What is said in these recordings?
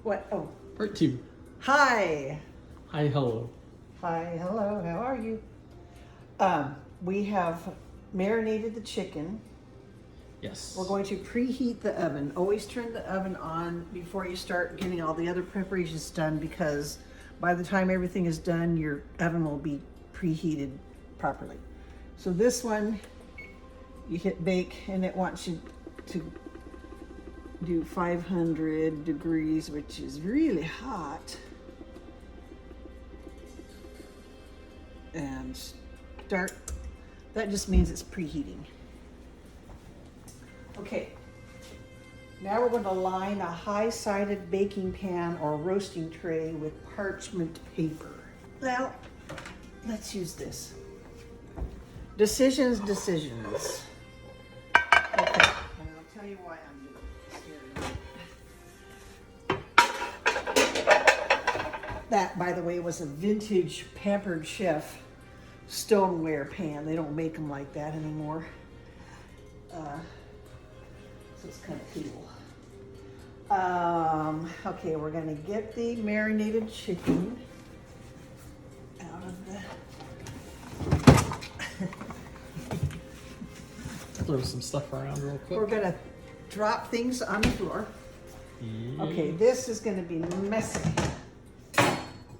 What? Oh. Part 2. Hi. Hi, hello. Hi, hello. How are you? We have marinated the chicken. Yes. We're going to preheat the oven. Always turn the oven on before you start getting all the other preparations done, because by the time everything is done, your oven will be preheated properly. So this one, you hit bake and it wants you to do 500 degrees, which is really hot. And start, that just means it's preheating. Okay, now we're going to line a high-sided baking pan or roasting tray with parchment paper. Now, let's use this. Decisions. Okay, and I'll tell you why I'm doing this here. That, by the way, was a vintage Pampered Chef stoneware pan. They don't make them like that anymore. So it's kind of cool. Okay, we're gonna get the marinated chicken out of the... Throw some stuff around real quick. We're gonna drop things on the floor. Yeah. Okay, this is gonna be messy.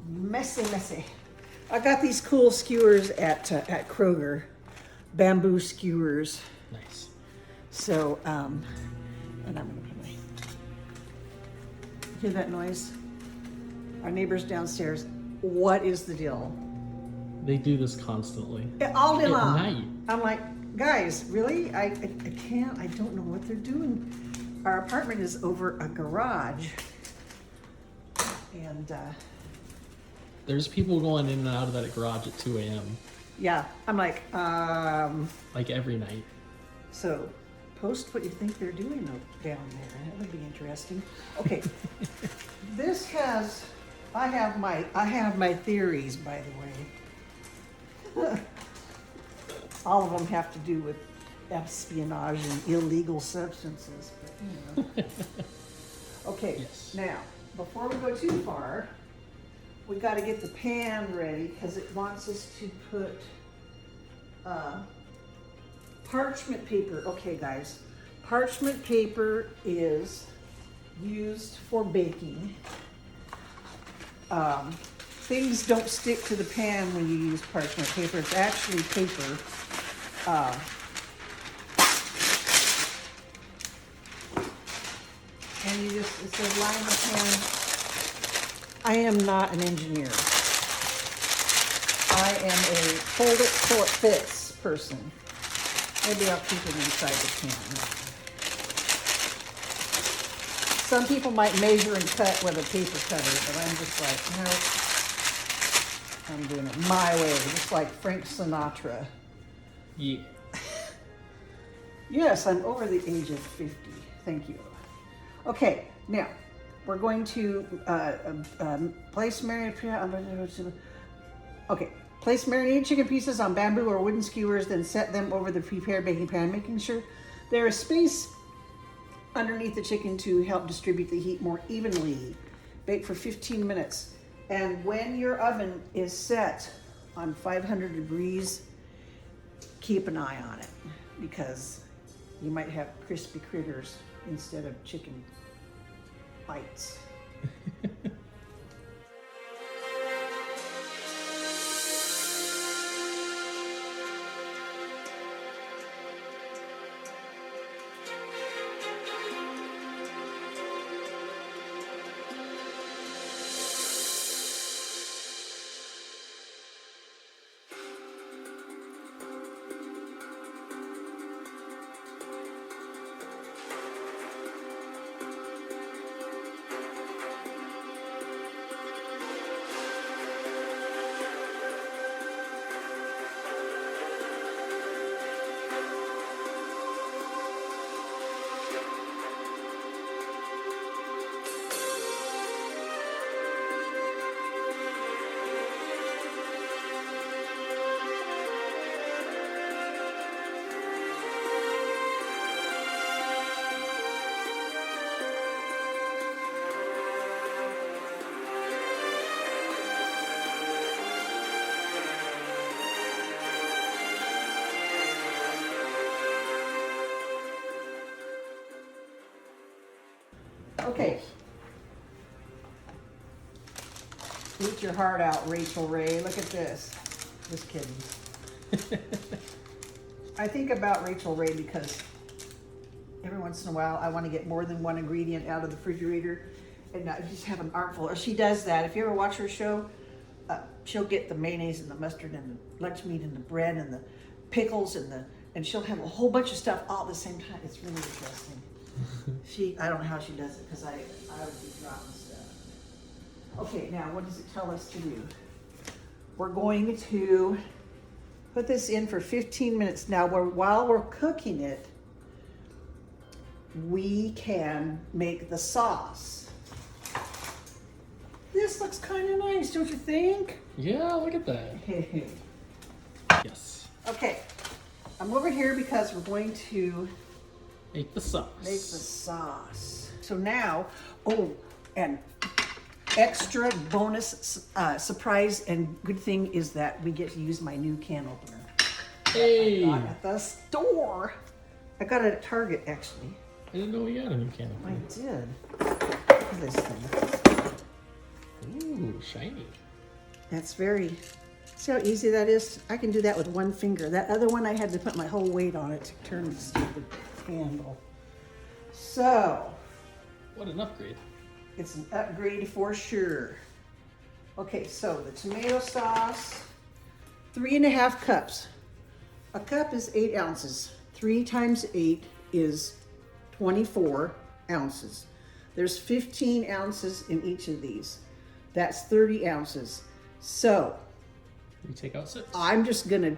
Messy. I got these cool skewers at Kroger, bamboo skewers. Nice. So, and I'm gonna put my, hear that noise? Our neighbors downstairs, what is the deal? They do this constantly. All day At long. night. I'm like, guys, really? I can't, I don't know what they're doing. Our apartment is over a garage. And, There's people going in and out of that garage at 2 a.m. yeah, I'm like, like every night. so post what you think they're doing down there. That would be interesting. Okay, this has, I have my theories, by the way. All of them have to do with espionage and illegal substances, but you know. Okay, Yes. now, before we go too far, we gotta get the pan ready, because it wants us to put parchment paper. Okay, guys, parchment paper is used for baking. Things don't stick to the pan when you use parchment paper. It's actually paper. And you just, it says line the pan. I am not an engineer. I am a hold it till it fits person. Maybe I'll keep it inside the pan. Some people might measure and cut with a paper cutter, but I'm just like, no, I'm doing it my way, just like Frank Sinatra. Yeah. Yes, I'm over the age of 50. Thank you. Okay, now we're going to place marinated. Okay, place marinated chicken pieces on bamboo or wooden skewers, then set them over the prepared baking pan, making sure there is space underneath the chicken to help distribute the heat more evenly. Bake for 15 minutes. And when your oven is set on 500 degrees, keep an eye on it, because you might have crispy critters instead of chicken bites. Okay. Eat your heart out, Rachel Ray. Look at this. Just kidding. I think about Rachel Ray because every once in a while I want to get more than one ingredient out of the refrigerator and not just have an armful. Or she does that. If you ever watch her show, she'll get the mayonnaise and the mustard and the lunch meat and the bread and the pickles and she'll have a whole bunch of stuff all at the same time. It's really interesting. I don't know how she does it because I would be dropping stuff. Okay, now what does it tell us to do? We're going to put this in for 15 minutes. Now, while we're cooking it, we can make the sauce. This looks kind of nice, don't you think? Yeah, look at that. Yes. Okay, I'm over here because we're going to Make the sauce. make the sauce. So now, oh, and extra bonus surprise and good thing is that we get to use my new can opener. Hey! I got it at the store. I got it at Target, actually. I didn't know we had a new can I opener. did. Look at this thing. Ooh, shiny. That's very, see how easy that is? I can do that with one finger. That other one, I had to put my whole weight on it to turn the stupid handle. So, What an upgrade. it's an upgrade for sure. Okay, so the tomato sauce, 3.5 cups. A cup is 8 ounces. 3 times 8 is 24 ounces. There's 15 ounces in each of these. That's 30 ounces. So We take out 6. I'm just gonna,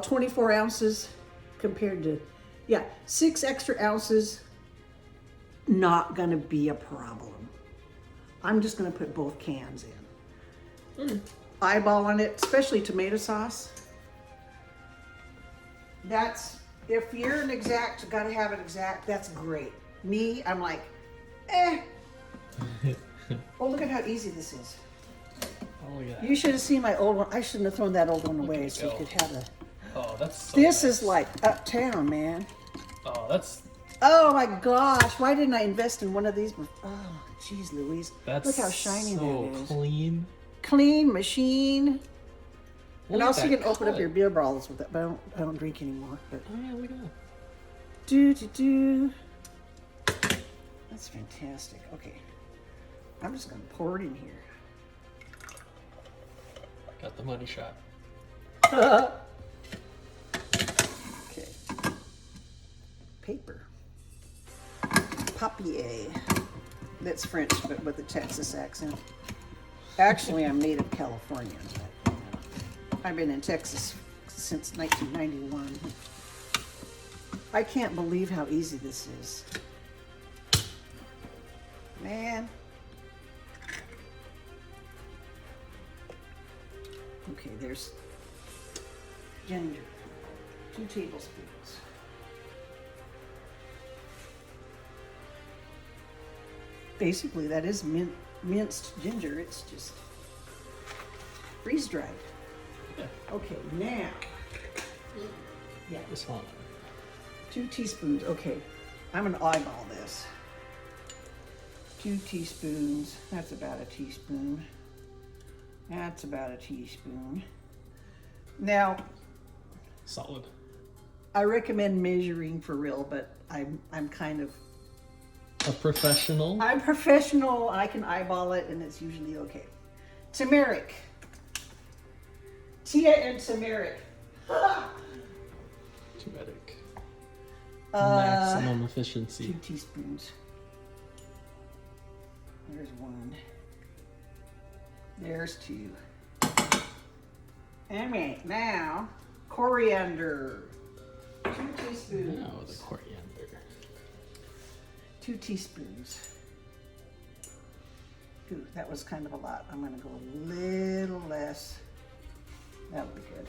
24 ounces compared to, 6 extra ounces, not gonna be a problem. I'm just gonna put both cans in. Okay. Eyeballing it, especially tomato sauce. That's, if you're an exact, gotta have it exact, that's great. Me, I'm like, eh. Oh, look at how easy this is. Oh, yeah. You should have seen my old one. I shouldn't have thrown that old one away at so you go. could have a. Oh, that's so This nice. is like uptown, man. Oh, that's Oh my gosh, why didn't I invest in one of these? Oh, geez, Louise. that's Look how shiny so that is. clean. Clean machine. Look And at also you that can open up cut. your beer bottles with it, but I don't drink anymore. But Oh yeah, look at that. do. That's fantastic. Okay. I'm just gonna pour it in here. Got the money shot. Okay. Paper. Papier. That's French, but with a Texas accent. Actually, I'm native Californian, but I've been in Texas since 1991. I can't believe how easy this is. Man. Okay, there's ginger. 2 tablespoons. Basically, that is minced ginger. It's just freeze-dried. Yeah. Okay, now. Yeah, This one. 2 teaspoons. Okay, I'm gonna eyeball this. 2 teaspoons. That's about a teaspoon. That's about a teaspoon. Now, Solid. I recommend measuring for real, but I'm kind of, A professional. I'm professional. I can eyeball it, and it's usually okay. Turmeric. Tia and turmeric. Turmeric. Uh, Maximum 2 efficiency. teaspoons. There's 1. There's 2. Okay, now coriander. 2 teaspoons. Now the coriander. 2 teaspoons. Ooh, that was kind of a lot. I'm gonna go a little less. That'll be good.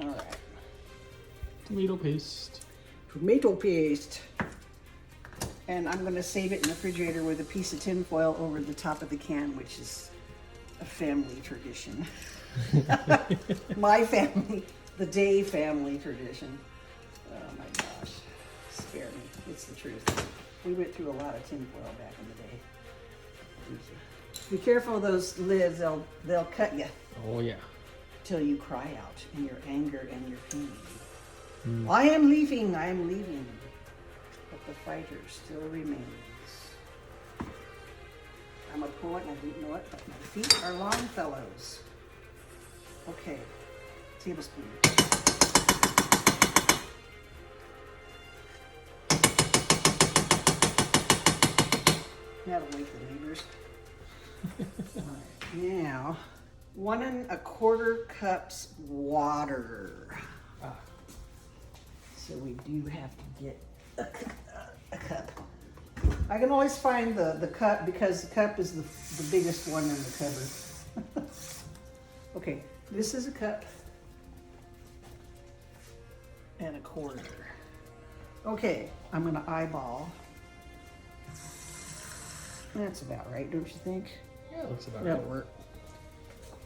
All right. Tomato paste. Tomato paste. And I'm gonna save it in the refrigerator with a piece of tin foil over the top of the can, which is a family tradition. My family, the Day family tradition. Oh my gosh, spare me. It's the truth. We went through a lot of tinfoil back in the day. Be careful of those lids, they'll cut you Oh yeah. till you cry out in your anger and your pain. I am leaving, but the fighter still remains. I'm a poet and I didn't know it, but my feet are Longfellows. Okay, tablespoon. That'll wake the neighbors. All right, now 1 1/4 cups water. So we do have to get a cup. I can always find the cup because the cup is the biggest one in the cupboard. Okay, this is a cup and 1/4. Okay, I'm gonna eyeball. That's about right, don't you think? Yeah, it looks about That'll right. work.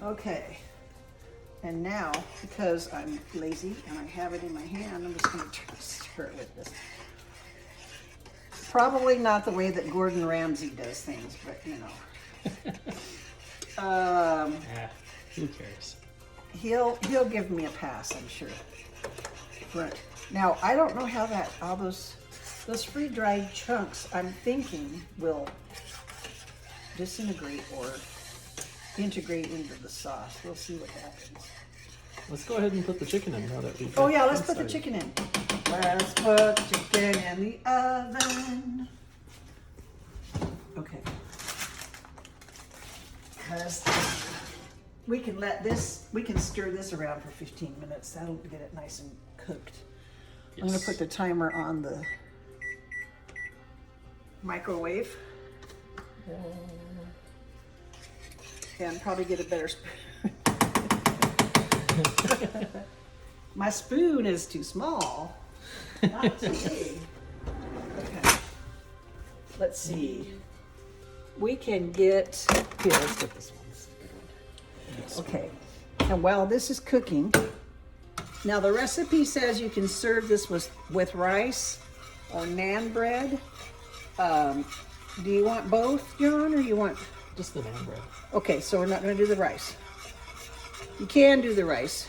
Okay, and now because I'm lazy and I have it in my hand, I'm just gonna stir it with this. Probably not the way that Gordon Ramsay does things, but you know. Who cares? He'll give me a pass, I'm sure. But now I don't know how all those free-dried chunks I'm thinking will disintegrate or integrate into the sauce. We'll see what happens. Let's go ahead and put the chicken in now that we've. Oh yeah, let's put the chicken in. Let's put the chicken in the oven. Okay. Because we can stir this around for 15 minutes. That'll get it nice and cooked. Yes. I'm gonna put the timer on the microwave. And probably get a better spoon. My spoon is too small, not too big. Okay, let's see. We can get, here, let's get this one. This is a good one. Okay, and while this is cooking, now the recipe says you can serve this with rice or naan bread. Do you want both, John, or you want? Just the naan bread. Okay, so we're not going to do the rice. You can do the rice.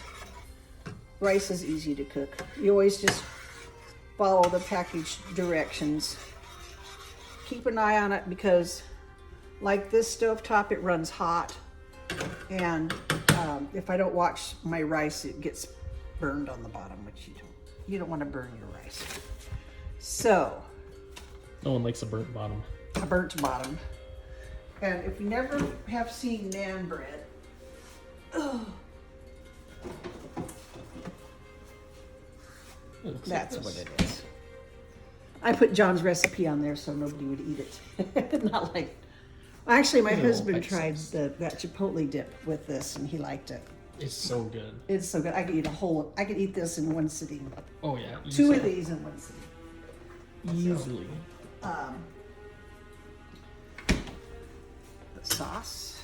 Rice is easy to cook. You always just follow the package directions. Keep an eye on it because, like this stovetop, it runs hot. And if I don't watch my rice, it gets burned on the bottom, which you don't want to burn your rice. So, No one likes a burnt bottom. a burnt bottom. And if you never have seen naan bread, that's what it is. I put John's recipe on there so nobody would eat it. Not like, actually my husband tried that chipotle dip with this and he liked it. It's so good. It's so good. I could eat this in one sitting. Oh yeah. Two of these in one sitting. Easily. The sauce.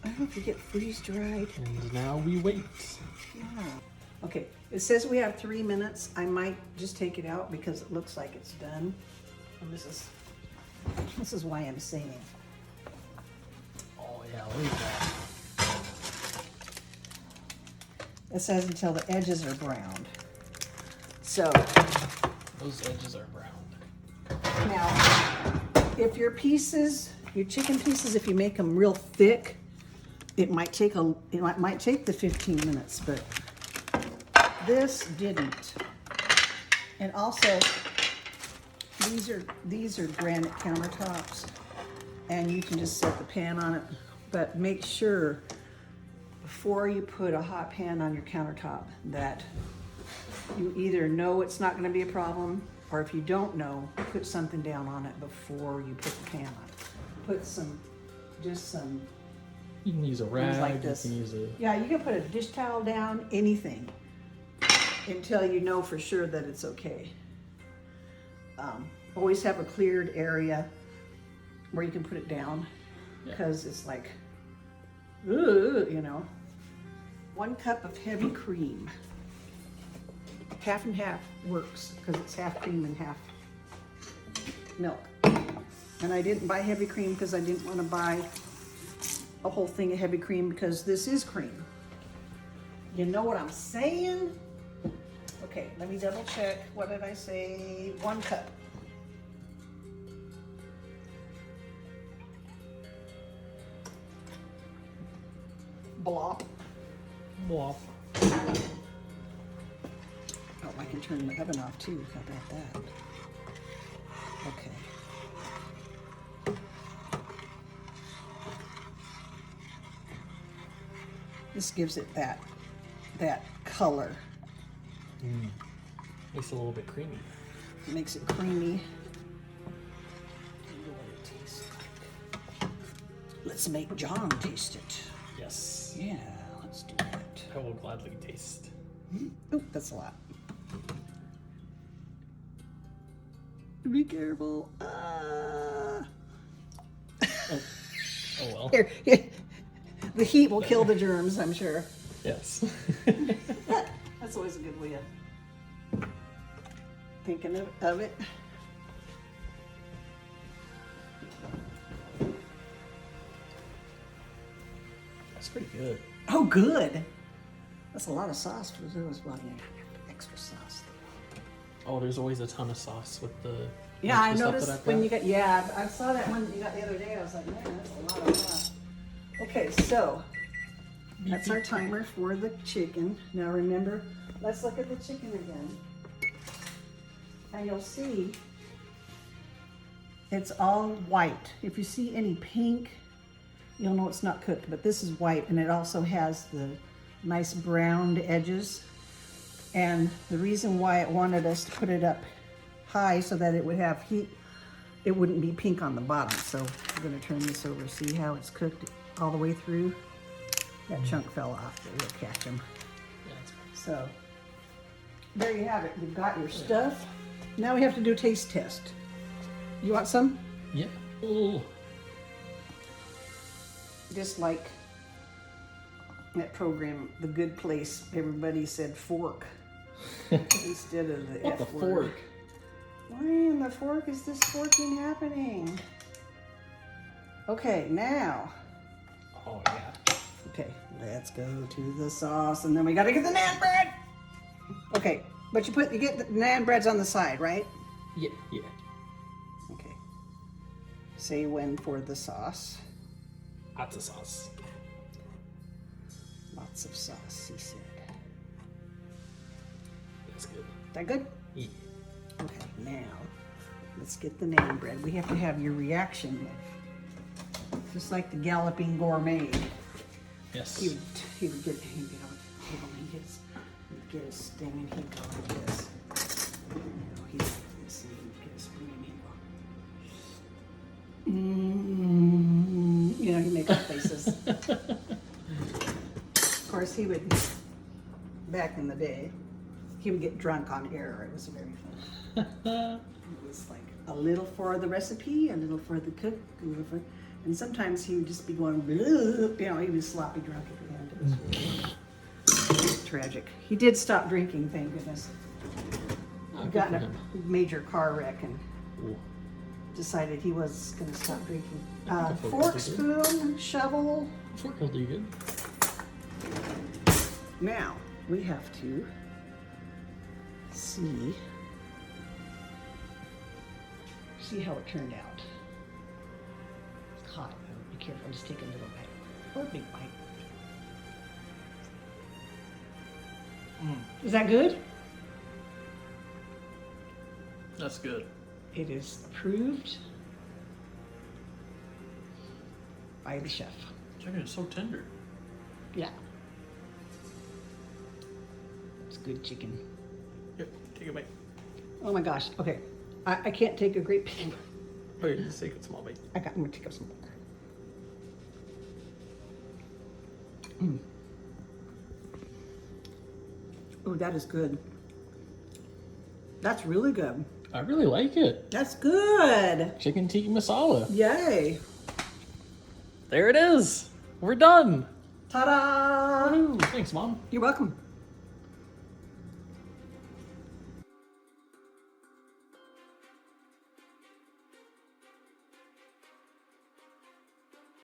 I don't know if you get freeze dried. And now we wait. Yeah. Okay, it says we have 3 minutes. I might just take it out because it looks like it's done. And this is why I'm saying. Oh yeah, look at that. It says until the edges are browned. So Those edges are browned. now, if your chicken pieces, if you make them real thick, it might take the 15 minutes, but this didn't. And also, these are granite countertops, and you can just set the pan on it. But make sure before you put a hot pan on your countertop that you either know it's not going to be a problem, or if you don't know, put something down on it before you put the pan on. Put just some. You can use a rag. Like this. You can use a. Yeah, you can put a dish towel down, anything, until you know for sure that it's okay. Always have a cleared area where you can put it down, because it's like, you know. 1 cup of heavy cream. half and half works because it's half cream and half milk. And I didn't buy heavy cream because I didn't want to buy a whole thing of heavy cream because this is cream. You know what I'm saying? Okay, let me double check. What did I say? 1 cup. Blop. Blop. Oh, I can turn the oven off too. How about that? Okay. This gives it that color. Makes it a little bit creamy. It makes it creamy. What it tastes like. Let's make John taste it. Yes. Yeah, let's do that. I will gladly taste. Oop, that's a lot. Be careful. Oh well. Here, the heat will kill the germs, I'm sure. Yes. That's always a good way of thinking of it. That's pretty good. Oh, good. That's a lot of sauce for those. Well, yeah, extra sauce. Oh, there's always a ton of sauce with the Yeah, I extra stuff noticed that I've when got. you got, yeah, I saw that one you got the other day. I was like, man, that's a lot of sauce. Okay, so that's our timer for the chicken. Now remember, let's look at the chicken again. And you'll see it's all white. If you see any pink, you'll know it's not cooked, but this is white, and it also has the nice browned edges. And the reason why it wanted us to put it up high so that it would have heat, it wouldn't be pink on the bottom. So we're gonna turn this over, see how it's cooked all the way through. That chunk fell off, but we'll catch them. Yeah, that's fine. So there you have it. You've got your stuff. Now we have to do a taste test. You want some? Yeah. Oh. Just like that program, The Good Place, everybody said fork instead of the What F the word. fork? Why in the fork is this forking happening? Okay, now. Oh yeah. Okay, let's go to the sauce, and then we gotta get the naan bread. Okay, but you get the naan breads on the side, right? Yeah. Yeah. Okay. Say when for the sauce. Lots of sauce. Lots of sauce, he said. That's good. Is that good? Yeah. Okay, now let's get the naan bread. We have to have your reaction, just like the Galloping Gourmet. Yes. He would get on the table and he'd get his thing and he'd go like this. You know, he'd like this and he'd get his thing and he'd go, you know, he'd make up faces. Of course, he would, back in the day, he would get drunk on air. It was very fun. It was like a little for the recipe, a little for the cook, a little for, and sometimes he would just be going, you know, he was sloppy drunk at the end. It was really tragic. He did stop drinking, thank goodness. He got in a major car wreck and Ooh. decided he was going to stop drinking. Fork Fork, will do spoon, shovel. Fork will do good. Now we have to see how it turned out. It's hot. Be careful. Just take a little bite or a big bite. Is that good? That's good. It is approved by the chef. Chicken is so tender. Yeah. It's good chicken. Yep. Take a bite. Oh my gosh. Okay. I can't take a great big. Oh, you just take a small bite. I'm gonna take up some more. Oh, that is good. That's really good. I really like it. That's good. Chicken tikka masala. Yay. There it is. We're done. Ta-da! Woohoo. Thanks, Mom. You're welcome.